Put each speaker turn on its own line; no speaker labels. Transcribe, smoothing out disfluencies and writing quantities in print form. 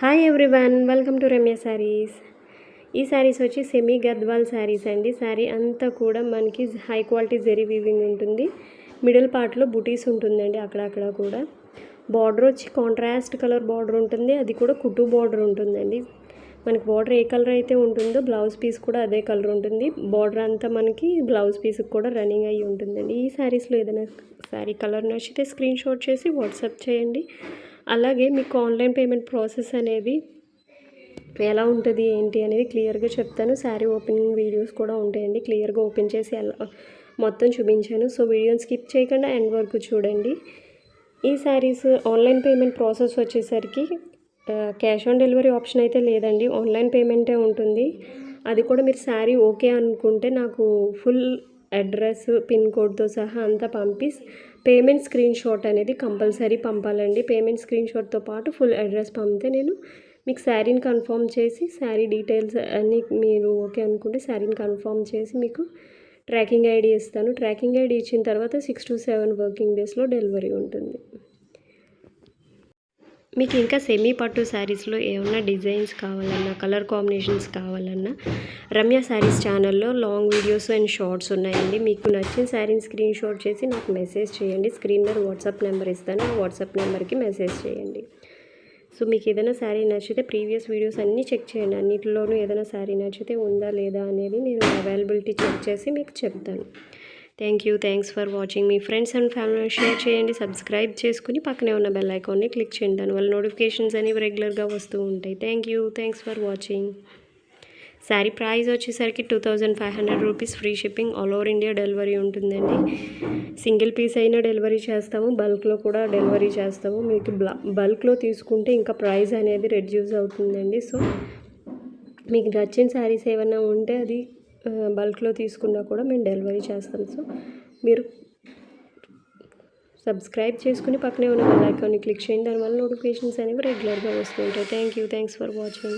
Hi everyone, welcome to Ramya saris. ఈ శారీస్ వచ్చి semi Gadwal saris అండి. శారీ అంతా కూడా మనకి హై క్వాలిటీ జెరీ వీవింగ్ ఉంటుంది. మిడిల్ పార్ట్లో బుటీస్ ఉంటుందండి. అక్కడక్కడ కూడా బార్డర్ వచ్చి కాంట్రాస్ట్ కలర్ బార్డర్ ఉంటుంది. అది కూడా కుట్టు బార్డర్ ఉంటుందండి. మనకి బార్డర్ ఏ కలర్ అయితే ఉంటుందో బ్లౌజ్ పీస్ కూడా అదే కలర్ ఉంటుంది. బార్డర్ అంతా మనకి బ్లౌజ్ పీస్కి కూడా రన్నింగ్ అయ్యి ఉంటుందండి. ఈ శారీస్లో ఏదైనా శారీ కలర్ నచ్చితే స్క్రీన్ షాట్ చేసి వాట్సాప్ చేయండి. అలాగే మీకు ఆన్లైన్ పేమెంట్ ప్రాసెస్ అనేది ఎలా ఉంటుంది ఏంటి అనేది క్లియర్గా చెప్తాను. శారీ ఓపెనింగ్ వీడియోస్ కూడా ఉంటాయండి. క్లియర్గా ఓపెన్ చేసి మొత్తం చూపించాను. సో వీడియోని స్కిప్ చేయకుండా ఎండ్ వరకు చూడండి. ఈ శారీస్ ఆన్లైన్ పేమెంట్ ప్రాసెస్ వచ్చేసరికి క్యాష్ ఆన్ డెలివరీ ఆప్షన్ అయితే లేదండి. ఆన్లైన్ పేమెంటే ఉంటుంది. అది కూడా మీరు శారీ ఓకే అనుకుంటే నాకు ఫుల్ అడ్రస్ పిన్ కోడ్తో సహా అంతా పేమెంట్ స్క్రీన్ షాట్ అనేది కంపల్సరీ పంపాలండి. పేమెంట్ స్క్రీన్ షాట్తో పాటు ఫుల్ అడ్రస్ పంపితే నేను మీకు శారీని కన్ఫర్మ్ చేసి శారీ డీటెయిల్స్ అన్నీ మీరు ఓకే అనుకుంటే శారీని కన్ఫర్మ్ చేసి మీకు ట్రాకింగ్ ఐడి ఇస్తాను. ట్రాకింగ్ ఐడి ఇచ్చిన తర్వాత 6 to 7 వర్కింగ్ డేస్లో డెలివరీ ఉంటుంది. మీకు ఇంకా సెమీ పట్టు శారీస్లో ఏమన్నా డిజైన్స్ కావాలన్నా, కలర్ కాంబినేషన్స్ కావాలన్నా రమ్య శారీస్ ఛానల్లో లాంగ్ వీడియోస్ అండ్ షార్ట్స్ ఉన్నాయండి. మీకు నచ్చిన శారీని స్క్రీన్ షాట్ చేసి నాకు మెసేజ్ చేయండి. స్క్రీన్ మీద వాట్సాప్ నెంబర్ ఇస్తాను. ఆ వాట్సాప్ నెంబర్కి మెసేజ్ చేయండి. సో మీకు ఏదైనా శారీ నచ్చితే ప్రీవియస్ వీడియోస్ అన్నీ చెక్ చేయండి. అన్నిటిలోనూ ఏదైనా శారీ నచ్చితే ఉందా లేదా అనేది నేను అవైలబిలిటీ చెక్ చేసి మీకు చెప్తాను. Thanks for watching. Me friends and family share చేయండి. సబ్స్క్రైబ్ చేసుకుని పక్కనే ఉన్న బెల్ ఐకాన్ని క్లిక్ చేయండి. దానివల్ల నోటిఫికేషన్స్ అనేవి రెగ్యులర్గా వస్తూ ఉంటాయి. Thanks for watching. Sari price వచ్చేసరికి 2500 rupees. Free shipping, all over India delivery ఉంటుందండి. సింగిల్ పీస్ అయినా డెలివరీ చేస్తాము, బల్క్లో కూడా డెలివరీ చేస్తాము. మీకు బల్క్లో తీసుకుంటే ఇంకా ప్రైస్ అనేది రెడ్యూస్ అవుతుందండి. సో మీకు నచ్చిన శారీస్ ఏమైనా ఉంటే అది బల్క్లో తీసుకున్నా కూడా మేము డెలివరీ చేస్తాం. సో మీరు సబ్స్క్రైబ్ చేసుకుని పక్కనే ఉన్న బెల్ ఐకాన్ని క్లిక్ చేయండి. దానివల్ల నోటిఫికేషన్స్ అనేవి రెగ్యులర్గా వస్తుంటాయి. Thanks for watching.